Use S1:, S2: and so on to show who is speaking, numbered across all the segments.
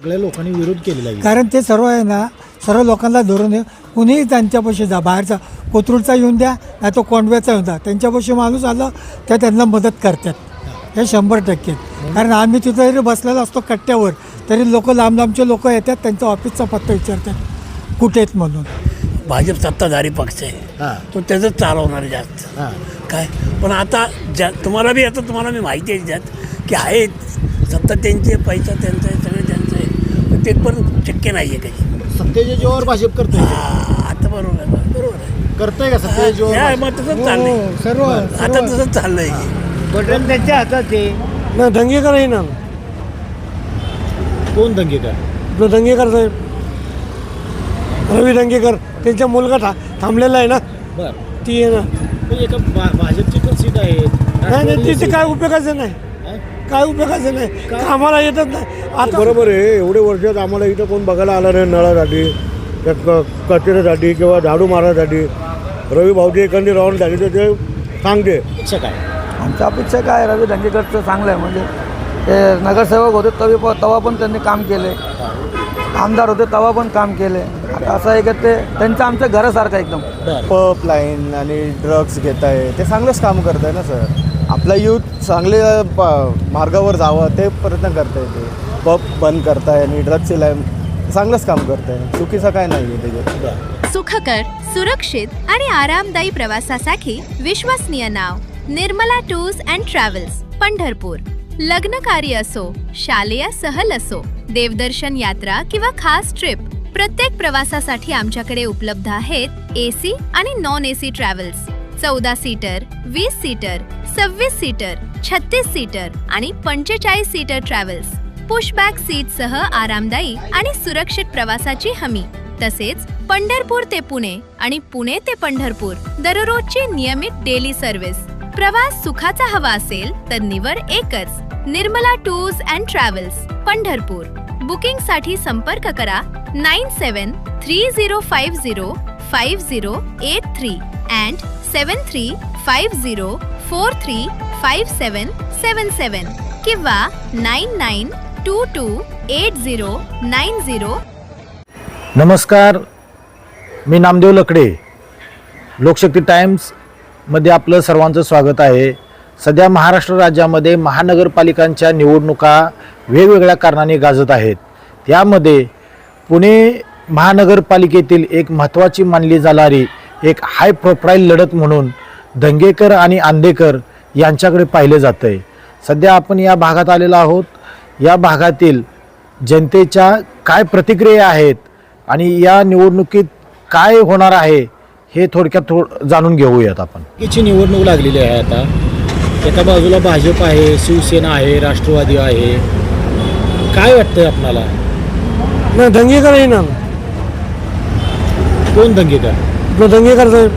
S1: सगळ्या लोकांनी विरोध केलेला आहे.
S2: कारण ते सर्व आहे ना, सर्व लोकांना धरून कुणीही त्यांच्यापाशी जा, बाहेरचा कोथरूडचा येऊन द्या नाही तो कोंडव्याचा येऊन द्या, त्यांच्यापाशी माणूस आलं तर त्यांना मदत करतात. हे 100%. कारण आम्ही तिथं जरी बसलेला असतो कट्ट्यावर तरी लोक लांब लांबचे लोक येतात, त्यांचा ऑफिसचा पत्ता विचारतात कुठे आहेत म्हणून.
S3: भाजप सत्ताधारी पक्ष आहे, तो त्याचंच चालवणार जास्त काय. पण आता तुम्हाला बी आता तुम्हाला मी माहिती आहे ज्यात की आहेत सत्ता त्यांचे, पैसा त्यांचा आहे, सगळे त्यांचं आहे, पण ते पण शक्य नाही आहे काही.
S1: सत्तेच्या जीवावर भाजप करतोय.
S3: आता बरोबर आहे
S1: करतोय का सत्तेच्या जीवावर?
S3: मग तसंच चाललंय
S2: सर्व
S3: आता, तसंच चाललंय
S2: बटन त्यांच्या हातात आहे.
S4: ना दंगेकर आहे ना,
S1: कोण दंगेकर?
S4: आपलं दंगेकर साहेब, रवी दंगेकर, त्यांचा मुलगा थांबलेला आहे ना,
S1: बर.
S4: ती आहे ना.
S1: पण एका भाजपची पण सीट आहे.
S4: नाही तिथे काय उपयोगाचं नाही, काय उपयोगाचं नाही, आम्हाला येतच नाही. आता
S5: बरोबर आहे, एवढे वर्षात आम्हाला इथं कोण बघायला आलं नाही नळासाठी, त्या कचऱ्यासाठी किंवा झाडू मारण्यासाठी. रवी भाऊजी एखादी राऊंड झाली तर ते सांगते.
S1: इच्छा काय?
S6: आमच्या अपेक्षा काय, रवी दंगेकरचं चांगलं आहे. म्हणजे ते नगरसेवक होते तेव्हा पण त्यांनी काम केले, आमदार होते तेव्हा पण काम केले. आता असं आहे की ते त्यांचं आमच्या घरासारखं एकदम.
S7: पप लाईन आणि ड्रग्स घेत आहे, ते चांगलंच काम करत आहे ना सर. आपला यूथ चांगले मार्गावर जावं ते प्रयत्न करत आहे. ते पप बंद करताय आणि ड्रग्सची लाईन चांगलंच काम करत आहे, चुकीचं काय नाही आहे त्याच्यात.
S8: सुखकर, सुरक्षित आणि आरामदायी प्रवासासाठी विश्वसनीय नाव Nirmala tours and travels, Pandharpur. लग्न कार्य असो, शालेय सहल असो, देवदर्शन यात्रा किंवा खास ट्रिप, प्रत्येक प्रवासासाठी आमच्याकडे उपलब्ध आहेत AC आणि non AC travels. 14 seater, 20 seater, 26 seater, 36 seater आणि 45 सीटर ट्रॅव्हल्स. पुशबॅक सीट सह आरामदायी आणि सुरक्षित प्रवासाची हमी. तसेच पंढरपूर ते पुणे आणि पुणे ते पंढरपूर दररोजची नियमित डेली सर्व्हिस. प्रवास सुखाचा हवा असेल तर निवड एकच, Nirmala tours and travels, Pandharpur. Booking साठी संपर्क करा 9730505083 and 7350435777 किंवा 99228090.
S9: नमस्कार, मी नामदेव लकडे. लोकशक्ती टाइम्समध्ये आपलं सर्वांचं स्वागत आहे. सध्या महाराष्ट्र राज्यामध्ये महानगरपालिकांच्या निवडणुका वेगवेगळ्या कारणाने गाजत आहेत. त्यामध्ये पुणे महानगरपालिकेतील एक महत्त्वाची मानली जाणारी एक हाय प्रोफाईल लढत म्हणून दंगेकर आणि आंदेकर यांच्याकडे पाहिले जातं आहे. सध्या आपण या भागात आलेलो आहोत. या भागातील जनतेच्या काय प्रतिक्रिया आहेत आणि या निवडणुकीत काय होणार आहे हे थोडक्यात जाणून घेऊयात आपण.
S1: याची निवडणूक लागलेली आहे. आता एका बाजूला भाजप आहे, शिवसेना आहे, राष्ट्रवादी आहे. काय वाटतंय आपणाला?
S4: ना दंगेकर आहे ना,
S1: कोण दंगेकर?
S4: आपलं दंगेकर साहेब,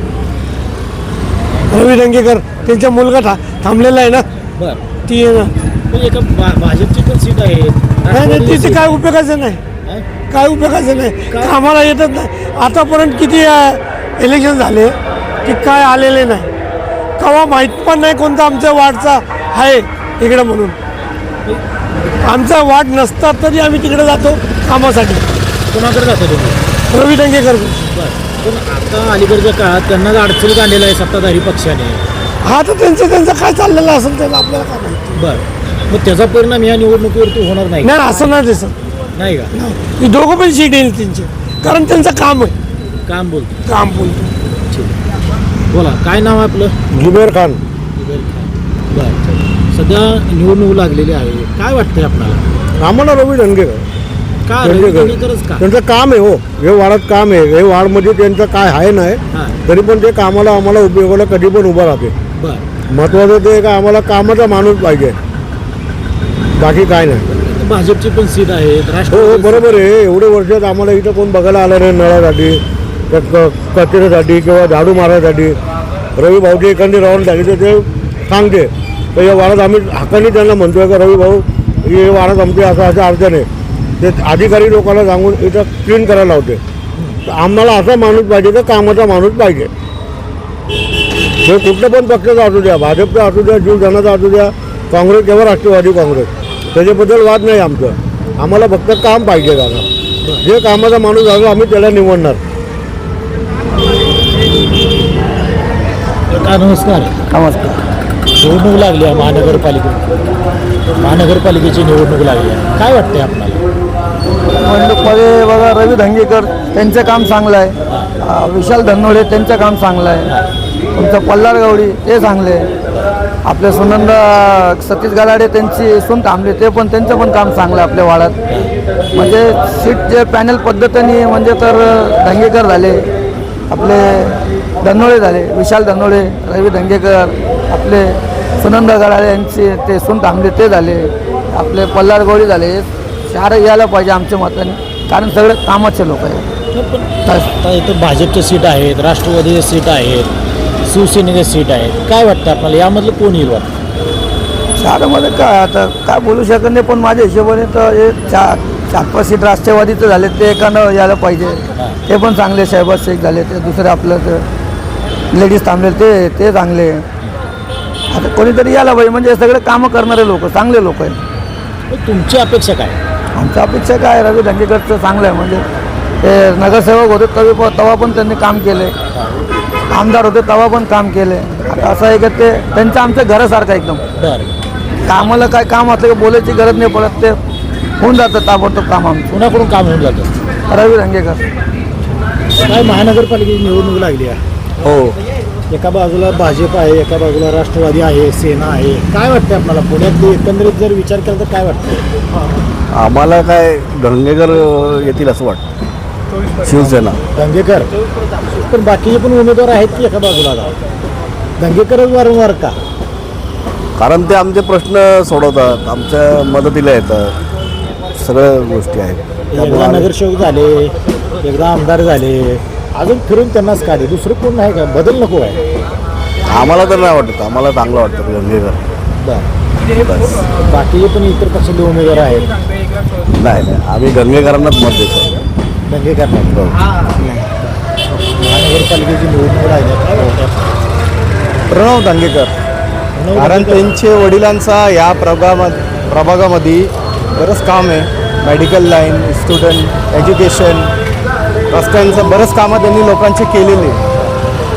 S4: रवी दंगेकर, त्यांचा मुलगा थांबलेला आहे ना,
S1: बर.
S4: ती आहे ना.
S1: पण एका भाजपची पण सीट आहे.
S4: नाही तिथे काय उपयोगाचं नाही, काय उपयोगाचं नाही, आम्हाला येतच नाही. आतापर्यंत किती इलेक्शन झाले की काय आलेले नाही, केव्हा माहीत पण नाही कोणता आमच्या वार्डचा आहे इकडे म्हणून. आमचा वार्ड नसता तरी आम्ही तिकडे जातो कामासाठी.
S1: कोणाकडे जातो तुम्ही?
S4: रवी दंगेकर.
S1: पण आता अलीकडच्या काळात त्यांना अडचणीत आणलेलं आहे सत्ताधारी पक्षाने.
S4: हा तर त्यांचं काय चाललेलं असेल त्याला आपल्याला काय माहिती.
S1: बर. मग त्याचा परिणाम या निवडणुकीवरती होणार नाही?
S4: नाही असं नाही दिसत,
S1: नाही का?
S4: ही दोघं पण सीट येईल त्यांची, कारण त्यांचं काम आहे,
S1: काम बोलतो.
S4: काम बोलतो.
S1: बोला, काय नाव आहे आपलं?
S5: जुबेर खान.
S1: बर. सध्या निवडणूक लागलेली आहे, काय वाटतंय आपल्याला?
S5: आम्हाला रवी दंगेकर
S1: का दंगेकरच का?
S5: त्यांचं काम आहे. हो, हे वार्डात काम आहे. हे वार्डमध्ये त्यांचं काय आहे नाही,
S1: हां.
S5: तरी पण ते कामाला आम्हाला उपयोगाला कधी पण उभं राहते.
S1: बर.
S5: महत्त्वाचं ते का आम्हाला कामाचा माणूस पाहिजे, बाकी काय नाही.
S1: भाजपची पण सीट आहे,
S5: हो बरोबर आहे, एवढे वर्षात आम्हाला इथं कोण बघायला आलं नाही नळासाठी, त्या कचऱ्यासाठी किंवा झाडू मारण्यासाठी. रवी भाऊजी एखादी राऊंड झाली तर ते सांगते. तर या वार्डात आम्ही हक्काने त्यांना म्हणतोय का रवी भाऊ हे वार्डात आमचे असं अडचण आहे. ते अधिकारी लोकांना सांगून इथं क्लीन करायला लावते. आम्हाला असा माणूस पाहिजे का कामाचा माणूस पाहिजे. हे कुठलं पण पक्षाचा असू द्या, भाजपचा असू द्या, शिवसेनेचा असू द्या, काँग्रेस किंवा राष्ट्रवादी काँग्रेस, त्याच्याबद्दल वाद नाही आमचं. आम्हाला फक्त काम पाहिजे दादा. जे कामाचा माणूस झाला आम्ही त्याला निवडणार.
S1: का नमस्कार.
S6: नमस्कार.
S1: निवडणूक लागली आहे महानगरपालिकेची निवडणूक लागली आहे. काय वाटतंय आपल्याला?
S6: निवडणूकमध्ये बघा रवी धंगेकर त्यांचं काम चांगलं आहे. विशाल धनोडे त्यांचं काम चांगलं आहे. तुमचं पल्हार गवळी ते चांगले. आपले सुनंदा सतीश गलाडे त्यांची सून थांबले ते पण त्यांचं पण काम चांगलं आहे आपल्या वाड्यात. म्हणजे सीट जे पॅनल पद्धतीने म्हणजे तर धंगेकर झाले, आपले धनोडे झाले, विशाल धनोडे, रवी धंगेकर, आपले सुनंदा गलाडे यांचे ते सून थांबले ते झाले, आपले पल्हार गवळी झाले. चार यायला पाहिजे आमच्या मताने, कारण सगळे कामाचे लोक आहेत.
S1: आता इथं भाजपच्या सीट आहेत, राष्ट्रवादीच्या सीट आहेत, शिवसेनेच्या सीट आहेत. काय वाटतं आपल्याला यामधलं कोण येईल वाटतं?
S6: चारमध्ये काय आता काय बोलू शकत नाही, पण माझ्या हिशोबाने तर हे चार पाच सीट राष्ट्रवादीचं झाले ते एकानं यायला पाहिजे. ते पण चांगले. शहबाज शेख झाले ते, दुसरे आपलं ते लेडीज थांबले ते चांगले. आता कोणीतरी यायला पाहिजे, म्हणजे सगळे कामं करणारे लोक चांगले लोक आहेत.
S1: तुमची अपेक्षा काय?
S6: आमच्या अपेक्षा काय, रवी धंगेकरचं चांगलं आहे. म्हणजे ते नगरसेवक होते तेव्हा पण त्यांनी काम केले, आमदार होते तेव्हा पण काम केले. आता असं आहे की ते त्यांचं आमच्या घरासारखं एकदम.
S1: बरं.
S6: कामाला काय काम असलं की बोलायची गरज नाही पडत, ते होऊन जातं ताबडतोब काम आमचं.
S1: कुणाकडून काम होऊन जातं?
S6: रवी धंगेकर.
S1: काय महानगरपालिकेची निवडणूक लागली आहे?
S7: हो.
S1: एका बाजूला भाजप आहे, एका बाजूला राष्ट्रवादी आहे, सेना आहे. काय वाटतं आपल्याला पुण्यात एकंदरीत जर विचार केला तर काय वाटतं?
S7: आम्हाला काय धंगेकर येतील असं वाटतं. शिवसेना.
S1: दंगेकर. पण बाकीचे पण उमेदवार आहेत की एका बाजूला? दंगेकरच वारंवार का?
S7: कारण ते आमचे प्रश्न सोडवतात, आमच्या मदतीला येतात, सगळ्या गोष्टी आहेत.
S1: एकदा नगरसेवक झाले, एकदा आमदार झाले, अजून फिरून त्यांनाच का दे? दुसरं कोण नाही का? बदल नको आहे?
S7: आम्हाला तर नाही वाटत, आम्हाला चांगलं वाटतं धंगेकर.
S1: बरं. बाकीचे पण इतर पक्षाचे उमेदवार आहेत.
S7: नाही, आम्ही धंगेकरांनाच मत देतो.
S1: दंगेकर नाही. महानगरपालिकेची निवडणूक लागली काय वाटतं?
S7: प्रणव धंगेकर. कारण त्यांचे वडिलांचा या प्रभागामध्ये बरंच काम आहे. मेडिकल लाईन, स्टुडंट एज्युकेशन, रस्त्यांचं बरंच कामं त्यांनी लोकांचे केलेले.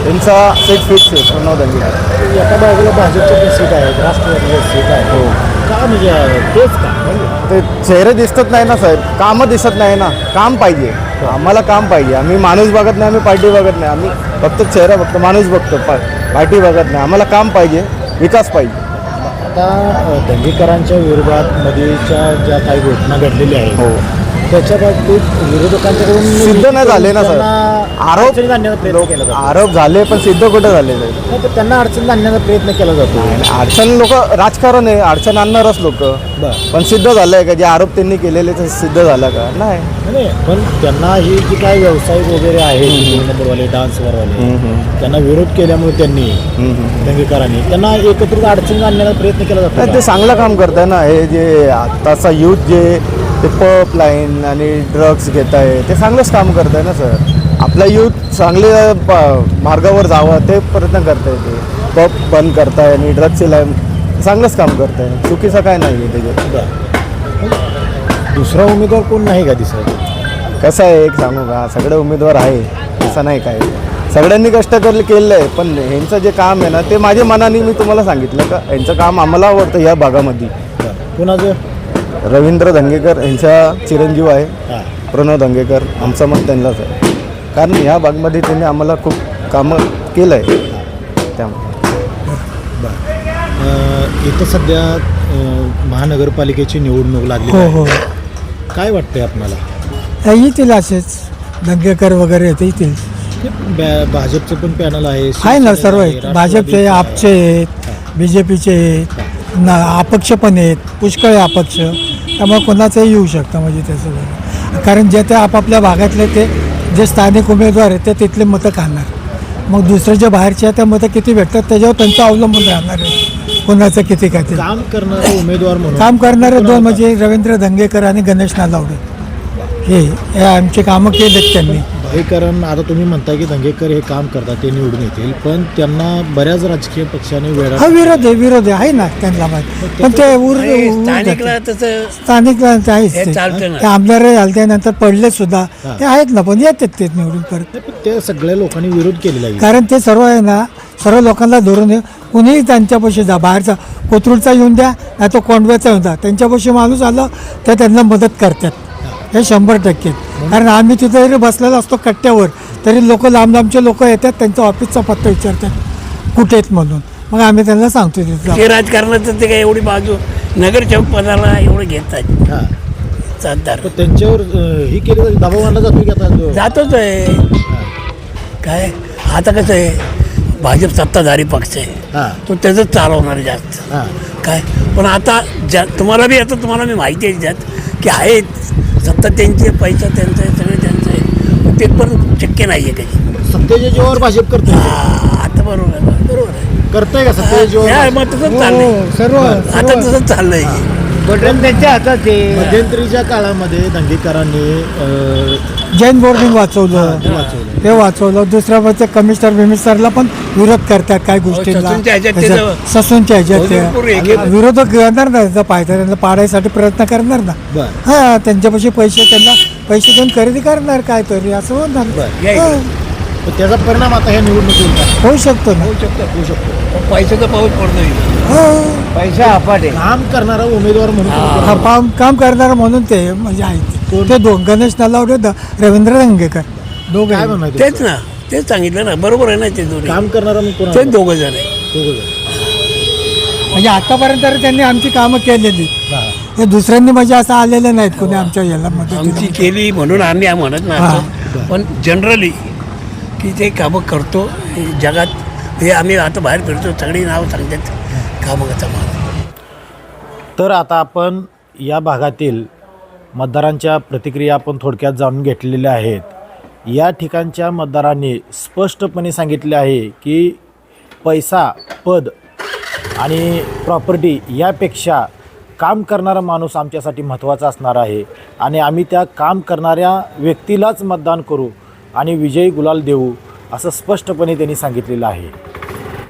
S7: त्यांचा सेट फिक्स आहे प्रणव धंगेकर.
S1: एका बाजूला भाजपच्या पण सीट आहेत, राष्ट्रवादीच्या सीट आहे.
S7: हो.
S1: का म्हणजे तेच का?
S7: ते चेहरे दिसत नाही ना साहेब, कामं दिसत नाही ना. काम पाहिजे, आम्हाला काम पाहिजे. आम्ही माणूस बघत नाही, आम्ही पार्टी बघत नाही. आम्ही फक्त चेहरा बघतो, माणूस बघतो, पार्टी बघत नाही. आम्हाला काम पाहिजे, विकास पाहिजे.
S1: आता दंगेकरांच्या विरोधात मध्येच्या ज्या काही घटना घडलेल्या आहेत,
S7: हो,
S1: त्याच्या बाबतीत विरोधकांच्याकडून
S7: सिद्ध नाही झाले ना सर. आरोप
S1: अडचणीत आणण्याचा प्रयत्न केला जातो.
S7: आरोप झाले पण सिद्ध कुठे झालेले आहेत?
S1: नाही, तर त्यांना अडचणीत आणण्याचा प्रयत्न केला जातो.
S7: अडचण लोक राजकारण आहे, अडचण आणणारच लोक.
S1: बरं.
S7: पण सिद्ध झालंय का? जे आरोप त्यांनी केलेले ते सिद्ध झाला का? नाही.
S1: नाही, पण त्यांना ही जी काय व्यावसायिक वगैरे आहे, दोन नंबरवाले, डान्सवरवाले, त्यांना विरोध केल्यामुळे त्यांनी दंगेकरांनी त्यांना एकत्रित अडचणीत आणण्याचा प्रयत्न केला
S7: नाही,
S1: जातो.
S7: ते चांगलं काम करताय ना. हे जे आत्ताचा यूथ जे ते पप लाईन आणि ड्रग्ज घेत आहे, ते चांगलंच काम करत आहे ना सर. आपला यूथ चांगले मार्गावर जावं ते प्रयत्न करत आहे. ते पप बंद करताय आणि ड्रग्जची लाईन चांगलंच काम करत आहे. चुकीचं काय नाही आहे त्याच्यात.
S1: दुसरा उमेदवार कोण नाही का दिसत?
S7: कसं आहे एक सांगू का, सगळे उमेदवार आहे असं नाही काय. सगळ्यांनी कष्ट केलेलं आहे, पण ह्यांचं जे काम आहे ना ते माझ्या मनाने मी तुम्हाला सांगितलं का ह्यांचं काम आम्हाला आवडतं. या भागामध्ये
S1: कोणाचं?
S7: रवींद्र धंगेकर यांचा चिरंजीव आहे
S1: हां.
S7: प्रणव धंगेकर. आमचं मत त्यांनाच आहे, कारण ह्या भागमध्ये त्यांनी आम्हाला खूप कामं केलं आहे. त्यामुळे
S1: इथं सध्या महानगरपालिकेची निवडणूक लागली
S2: हो
S1: आहे.
S2: हो.
S1: काय वाटतंय आपल्याला?
S2: येतील असेच दंगेकर वगैरे येतील.
S1: भाजपचं पण पॅनल आहे,
S2: आहे ना,
S1: शिवसेनेचं
S2: सर्व
S1: आहे,
S2: आहेत.
S1: राष्ट्रवादीचं
S2: भाजपचे,
S1: आहे.
S2: आपचे आहेत, बी जे पीचे आहेत, अपक्ष पण आहेत, पुष्कळ आहे अपक्ष. त्यामुळे कोणाचंही येऊ शकतं म्हणजे त्याचं. कारण जे ते आपापल्या भागातले ते जे स्थानिक उमेदवार आहेत ते तिथले मतं खाणार. मग दुसऱ्याच्या बाहेरच्या त्या मतं किती भेटतात त्याच्यावर त्यांचं अवलंबून राहणार आहे, कोणाचं किती काय ते.
S1: काम करणारे उमेदवार म्हणून
S2: काम करणारे दोन म्हणजे रवींद्र धंगेकर आणि गणेश नालावडे. हे आमचे कामं केलेत त्यांनी.
S1: हे कारण आता तुम्ही म्हणताय की दंगेकर हे काम करतात ते निवडून येतील, पण त्यांना बऱ्याच राजकीय पक्षाने वेळा
S2: हा विरोध आहे ना त्यांना माहिती, पण ते
S3: स्थानिकला तसं
S2: स्थानिकला ते आहेच
S3: हे
S2: ते.
S3: चालतं ना.
S2: ते आमदार झाले नंतर पडले सुद्धा ते आहेत ना, पण येतात ते निवडून परत.
S1: ते सगळ्या लोकांनी विरोध केलेला आहे.
S2: कारण ते सर्व आहे ना, सर्व लोकांना धरून कुणीही त्यांच्यापाशी जा, बाहेरचा कोथरूडचा येऊन द्या नाही तो कोंडव्याचा येऊन द्या, त्यांच्यापाशी माणूस आलं तर त्यांना मदत करतात, हे 100%. कारण आम्ही तिथे जरी बसलेलो असतो कट्ट्यावर तरी लोक लांबचे लोक येतात, त्यांचा ऑफिसचा पत्ता विचारतात कुठे आहेत म्हणून, मग आम्ही त्यांना सांगतो तिथं.
S3: ते राजकारणाचं ते काय एवढी बाजू नगरच्या पदाला एवढं घेतात
S1: हां,
S3: सातदार
S1: तर त्यांच्यावर ही केली जाते, दबाव आणला जातो की आता
S3: जातोच आहे. काय आता कसं आहे, भाजप सत्ताधारी पक्ष आहे,
S1: हां
S3: तो त्याचंच चालवणार जास्त.
S1: हां
S3: काय पण आता तुम्हाला बी आता तुम्हाला मी माहिती आहे त्यात की आहेत सत्ता त्यांची, पैसा त्यांचा आहे, सगळे त्यांचं आहे, पण ते पण शक्य नाही आहे काही.
S1: सत्तेच्या जीवावर भाजप करतोय,
S3: आता बरोबर आहे
S1: करतोय का सत्तेच्या जीवावर
S3: या, मग तसंच चाललंय
S2: सर्व
S3: आता तसंच चाललंय.
S2: बटन त्यांच्या हातात आहे.
S1: मध्यंतरीच्या काळामध्ये दंगेकरांनी
S2: जैन बोर्डिंग वाचवलं, ते वाचवलं. दुसऱ्या म्हणजे कमिशनरला पण विरोध करतात काय गोष्टींना,
S3: ससूनच्या ह्याच्यात ते
S2: ससूनच्या
S3: भरपूर हे
S2: ह्याच्यात
S3: केलं.
S2: विरोधक करणार ना, त्याचा फायदा त्यांना पाडायसाठी प्रयत्न करणार ना.
S1: बर
S2: हा, त्यांच्यापाशी त्यांना पैसे देऊन खरेदी करणार काय तरी असं होणार.
S3: या
S2: हा,
S1: तर त्याचा परिणाम आता ह्या निवडणुकीवर
S2: होऊ शकतो ना.
S1: होऊ शकतो.
S3: पैशाचा पाऊस पडतोय.
S2: हा.
S4: पैसा अपाट आहे.
S1: काम करणारा उमेदवार म्हणून
S2: हा, काम करणार म्हणून ते म्हणजे आहेत ते दोन, गणेश नलावडे, रवींद्र दंगेकर दोघं
S1: काय
S2: आहेत.
S1: म्हणायचं
S3: तेच ना, तेच सांगितलं ना, बरोबर आहे ना ते दोन्ही.
S1: काम करणारा मग कोण
S3: ते दोघं जण आहे.
S2: म्हणजे आतापर्यंत तरी त्यांनी आमची कामं केलेली, हे दुसऱ्यांनी म्हणजे असं आलेलं नाहीत कोणी आमच्या याला
S3: आमची
S2: मदत.
S3: केली म्हणून आम्ही म्हणत नाही असं. पण जनरली की ते कामं करतो हे जगात, हे आम्ही आता बाहेर फिरतो सगळी नावं सांगतात कामाचं मान.
S9: तर आता आपण या भागातील मतदारांच्या प्रतिक्रिया आपण थोडक्यात जाणून घेतलेल्या आहेत. या ठिकाणच्या मतदारांनी स्पष्टपणे सांगितले आहे की पैसा, पद आणि प्रॉपर्टी यापेक्षा काम करणारा माणूस आमच्यासाठी महत्त्वाचा असणार आहे आणि आम्ही त्या काम करणाऱ्या व्यक्तीलाच मतदान करू आणि विजयी गुलाल देऊ, असं स्पष्टपणे त्यांनी सांगितलेलं आहे.